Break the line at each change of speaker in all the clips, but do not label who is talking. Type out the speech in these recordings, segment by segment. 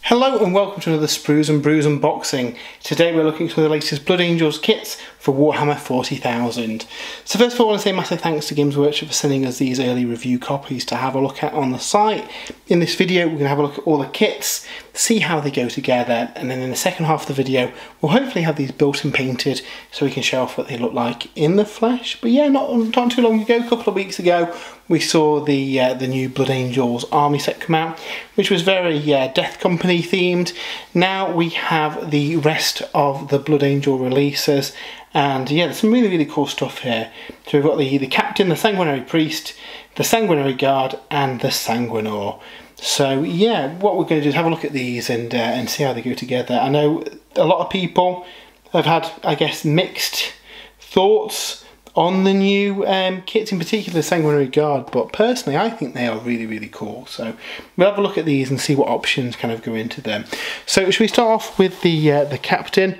Hello and welcome to another Sprues and Brews unboxing. Today we're looking at some of the latest Blood Angels kits for Warhammer 40,000. So first of all I want to say a massive thanks to Games Workshop for sending us these early review copies to have a look at on the site. In this video we're going to have a look at all the kits, see how they go together, and then in the second half of the video we'll hopefully have these built and painted so we can show off what they look like in the flesh. But yeah, not too long ago, a couple of weeks ago, we saw the new Blood Angels army set come out, which was very Death Company themed. Now we have the rest of the Blood Angel releases, and yeah, there's some really cool stuff here. So we've got the Captain, the Sanguinary Priest, the Sanguinary Guard, and the Sanguinor. So yeah, what we're going to do is have a look at these and see how they go together. I know a lot of people have had, I guess, mixed thoughts on the new kits, in particular the Sanguinary Guard, but personally I think they are really cool. So we'll have a look at these and see what options kind of go into them. So should we start off with the Captain?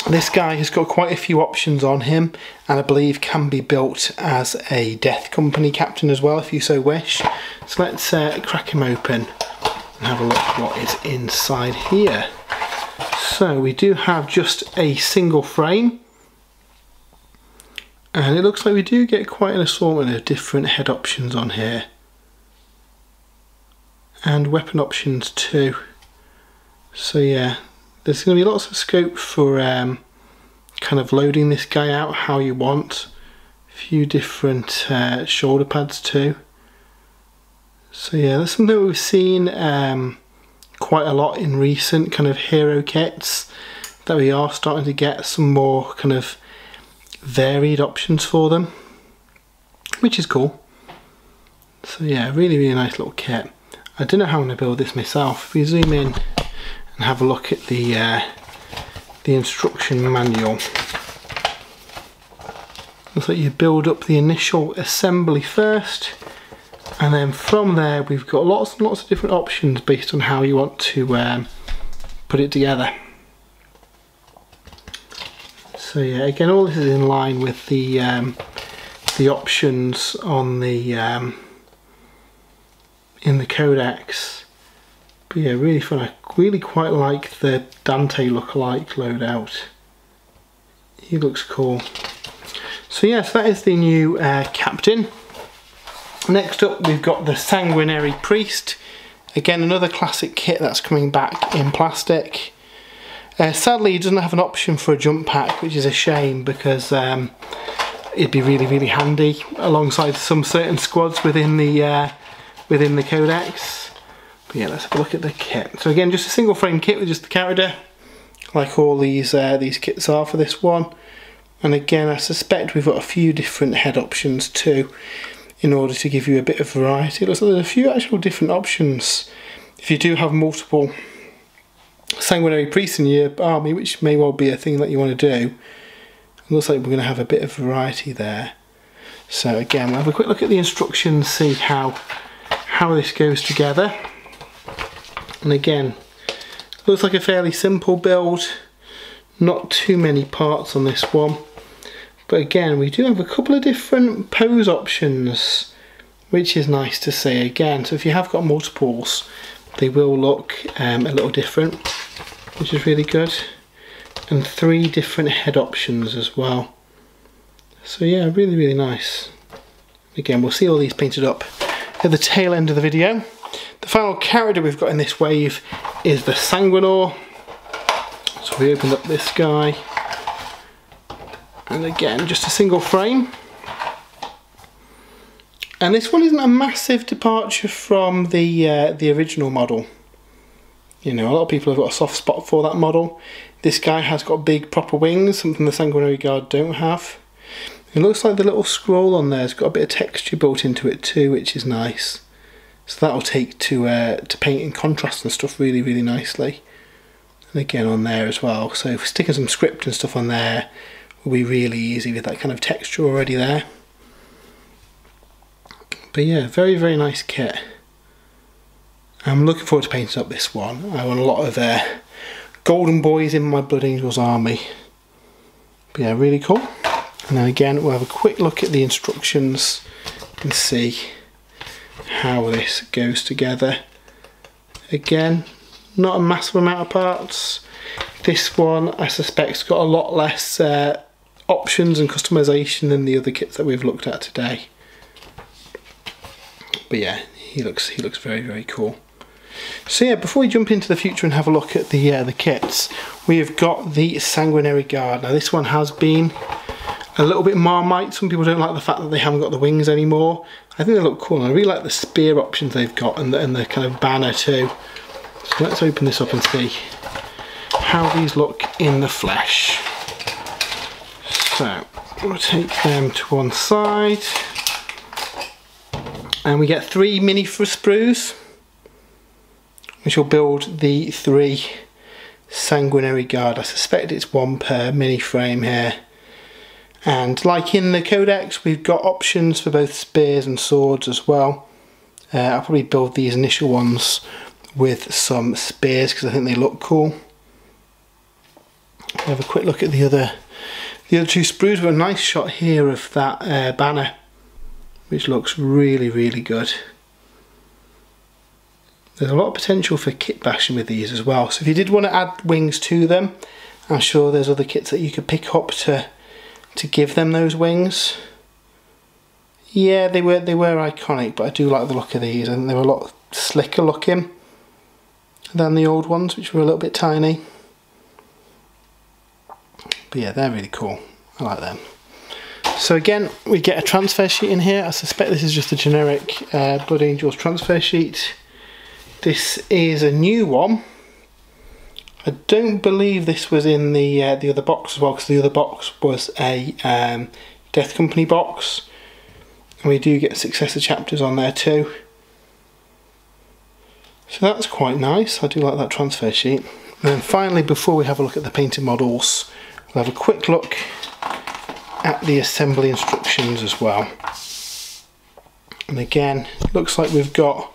This guy has got quite a few options on him, and I believe can be built as a Death Company Captain as well if you so wish. So let's crack him open and have a look at what is inside here. So we do have just a single frame, and it looks like we do get quite an assortment of different head options on here. And weapon options too. So yeah, there's going to be lots of scope for kind of loading this guy out how you want. A few different shoulder pads too. So yeah, that's something that we've seen quite a lot in recent kind of hero kits, that we are starting to get some more kind of varied options for them, which is cool. So yeah, really nice little kit. I don't know how I'm going to build this myself. If we zoom in and have a look at the instruction manual, looks like you build up the initial assembly first, and then from there we've got lots and lots of different options based on how you want to put it together. So yeah, again, all this is in line with the options on the in the Codex. But yeah, really fun. I really quite like the Dante lookalike loadout. He looks cool. So yes, that is the new Captain. Next up, we've got the Sanguinary Priest. Again, another classic kit that's coming back in plastic. Sadly, it doesn't have an option for a jump pack, which is a shame, because it'd be really handy alongside some certain squads within the Codex. But yeah, let's have a look at the kit. So again, just a single frame kit with just the character, like all these kits are for this one. And again, I suspect we've got a few different head options too, in order to give you a bit of variety. It looks like there's a few actual different options if you do have multiple Sanguinary Priests in your army, which may well be a thing that you want to do. It looks like we're going to have a bit of variety there. So again, we'll have a quick look at the instructions, see how this goes together. And again, looks like a fairly simple build, not too many parts on this one. But again, we do have a couple of different pose options, which is nice to see again. So if you have got multiples, they will look a little different, which is really good. And 3 different head options as well. So yeah, really nice. Again, we'll see all these painted up at the tail end of the video. The final character we've got in this wave is the Sanguinor. So we opened up this guy, and again, just a single frame. And this one isn't a massive departure from the original model. You know, a lot of people have got a soft spot for that model. This guy has got big proper wings, something the Sanguinary Guard don't have. It looks like the little scroll on there has got a bit of texture built into it too, which is nice. So that'll take to paint in contrast and stuff really nicely. And again on there as well. So sticking some script and stuff on there will be really easy with that kind of texture already there. But yeah, very nice kit. I'm looking forward to painting up this one. I want a lot of golden boys in my Blood Angels army. But yeah, really cool. And then again, we'll have a quick look at the instructions and see how this goes together. Again, not a massive amount of parts. This one I suspect has got a lot less options and customization than the other kits that we've looked at today. But yeah, he looks very, very cool. So yeah, before we jump into the future and have a look at the kits, we have got the Sanguinary Guard. Now this one has been a little bit Marmite. Some people don't like the fact that they haven't got the wings anymore. I think they look cool, and I really like the spear options they've got, and the kind of banner too. So let's open this up and see how these look in the flesh. So we'll take them to one side, and we get 3 mini sprues, which will build the 3 Sanguinary Guard. I suspect it's 1 per mini frame here. And like in the Codex, we've got options for both spears and swords as well. I'll probably build these initial ones with some spears because I think they look cool. Have a quick look at the other 2 sprues. With a nice shot here of that banner, which looks really, really good. There's a lot of potential for kit bashing with these as well. So if you did want to add wings to them, I'm sure there's other kits that you could pick up to give them those wings. Yeah, they were iconic, but I do like the look of these, and they were a lot slicker looking than the old ones, which were a little bit tiny. But yeah, they're really cool. I like them. So again, we get a transfer sheet in here. I suspect this is just a generic Blood Angels transfer sheet. This is a new one. I don't believe this was in the other box as well, because the other box was a Death Company box, and we do get successor chapters on there too. So that's quite nice. I do like that transfer sheet. And then finally, before we have a look at the painted models, we'll have a quick look at the assembly instructions as well. And again, it looks like we've got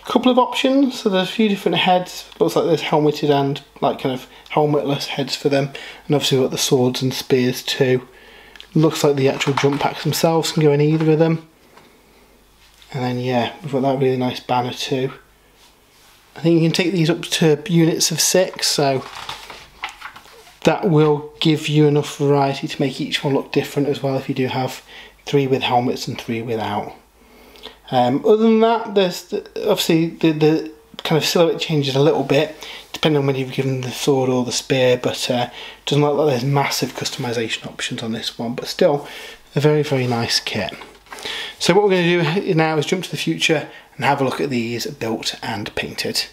couple of options. So there's a few different heads. Looks like there's helmeted and like kind of helmetless heads for them, and obviously we've got the swords and spears too. Looks like the actual jump packs themselves can go in either of them. And then yeah, we've got that really nice banner too. I think you can take these up to units of 6, so that will give you enough variety to make each one look different as well, if you do have 3 with helmets and 3 without. Other than that, there's obviously the kind of silhouette changes a little bit depending on whether you've given the sword or the spear, but it doesn't look like there's massive customization options on this one, but still a very, very nice kit. So what we're going to do now is jump to the future and have a look at these built and painted.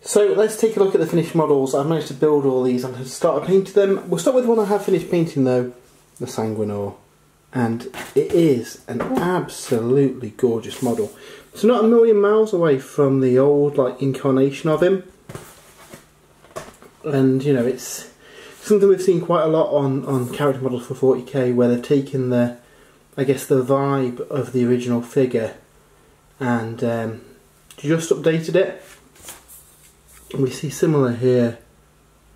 So let's take a look at the finished models. I've managed to build all these and have started painting them. We'll start with the one I have finished painting though, the Sanguinor. And it is an absolutely gorgeous model. It's not a million miles away from the old like incarnation of him, and you know, it's something we've seen quite a lot on character models for 40k, where they've taken the, I guess, the vibe of the original figure and just updated it. And we see similar here,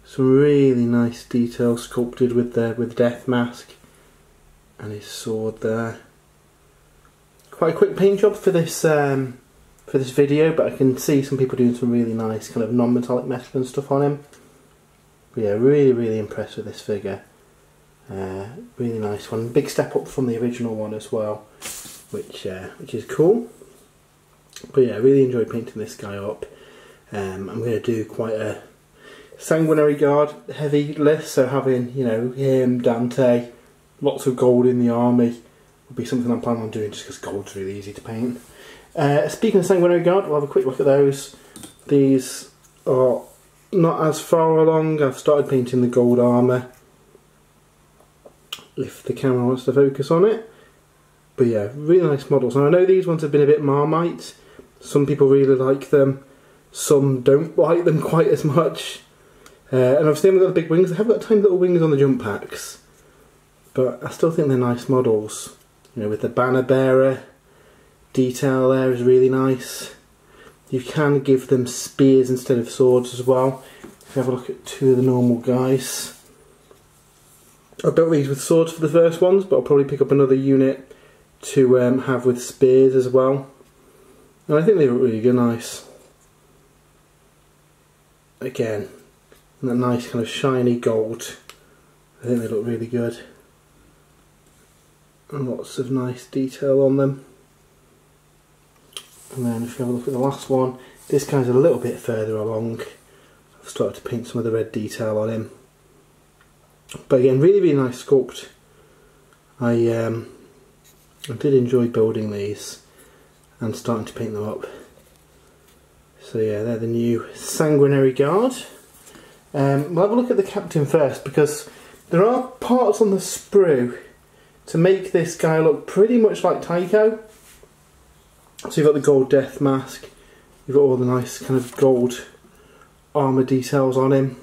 some really nice detail sculpted with the death mask and his sword there. Quite a quick paint job for this video, but I can see some people doing some really nice kind of non-metallic metal and stuff on him. But yeah, really impressed with this figure. Really nice one. Big step up from the original one as well, which is cool. But yeah, I really enjoyed painting this guy up. I'm going to do quite a Sanguinary Guard heavy list, so having, you know, him, Dante, lots of gold in the army would be something I'm planning on doing, just because gold's really easy to paint. Speaking of Sanguinary Guard, we'll have a quick look at those. These are not as far along. I've started painting the gold armour, if the camera wants to focus on it. But yeah, really nice models. And I know these ones have been a bit Marmite. Some people really like them, some don't like them quite as much. And obviously they haven't got the big wings. They have got tiny little wings on the jump packs, but I still think they're nice models. You know, with the banner bearer detail there is really nice. You can give them spears instead of swords as well. If you have a look at 2 of the normal guys. I built these with swords for the first ones, but I'll probably pick up another unit to have with spears as well. And I think they look really good, nice. again, and that nice kind of shiny gold. I think they look really good. And lots of nice detail on them. And then if you have a look at the last one, this guy's a little bit further along. I've started to paint some of the red detail on him. But again, really, really nice sculpt. I did enjoy building these and starting to paint them up. So yeah, they're the new Sanguinary Guard. We'll have a look at the captain first, because there are parts on the sprue to make this guy look pretty much like Tycho. So you've got the gold death mask, you've got all the nice kind of gold armour details on him.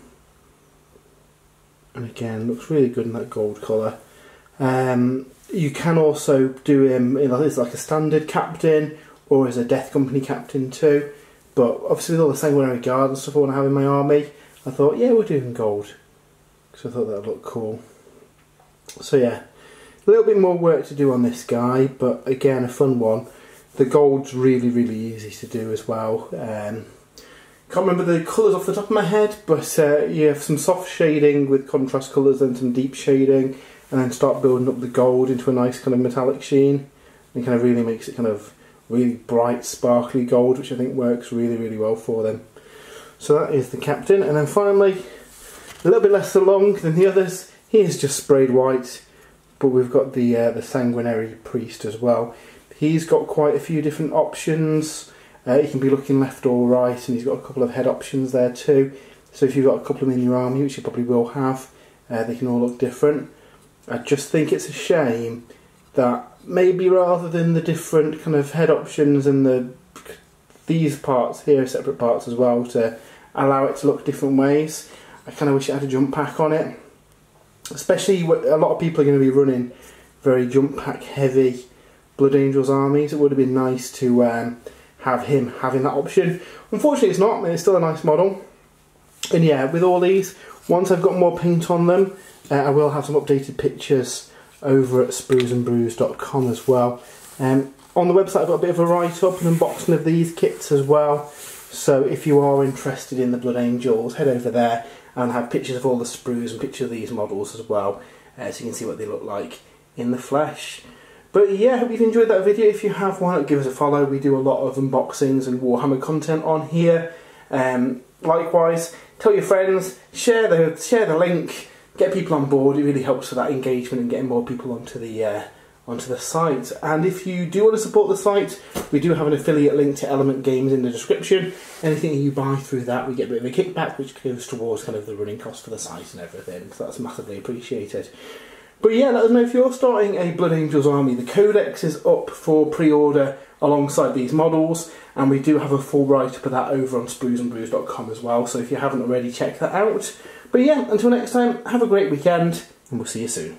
And again, looks really good in that gold colour. You can also do him as like a standard captain or as a Death Company captain too. But obviously with all the Sanguinary Guard and stuff I want to have in my army, I thought, yeah, we'll do him gold, because I thought that would look cool. So yeah, a little bit more work to do on this guy, but again, a fun one. The gold's really, really easy to do as well. Can't remember the colours off the top of my head, but you have some soft shading with contrast colours and some deep shading, and then start building up the gold into a nice kind of metallic sheen. And it kind of really makes it kind of really bright, sparkly gold, which I think works really, really well for them. So that is the captain, and then finally, a little bit less long than the others, he is just sprayed white, but we've got the Sanguinary Priest as well. He's got quite a few different options. He can be looking left or right, and he's got a couple of head options there too. So if you've got a couple of them in your army, which you probably will have, they can all look different. I just think it's a shame that maybe rather than the different kind of head options and these parts here, separate parts as well, to allow it to look different ways, I kind of wish it had a jump pack on it. Especially a lot of people are going to be running very jump pack heavy Blood Angels armies. It would have been nice to have him having that option. Unfortunately it's not, it's still a nice model. And yeah, with all these, once I've got more paint on them, I will have some updated pictures over at spruesandbrews.com as well. On the website I've got a bit of a write-up and unboxing of these kits as well. So if you are interested in the Blood Angels, head over there and have pictures of all the sprues and pictures of these models as well, so you can see what they look like in the flesh. But yeah, I hope you've enjoyed that video. If you have, why not give us a follow? We do a lot of unboxings and Warhammer content on here. Likewise, tell your friends, share the link, get people on board. It really helps with that engagement and getting more people onto the site. And if you do want to support the site, we do have an affiliate link to Element Games in the description. Anything you buy through that, we get a bit of a kickback, which goes towards kind of the running cost for the site and everything. So that's massively appreciated. But yeah, let us know if you're starting a Blood Angels army. The Codex is up for pre-order alongside these models, and we do have a full write-up of that over on spruesandbrews.com as well, so if you haven't already, check that out. But yeah, until next time, have a great weekend, and we'll see you soon.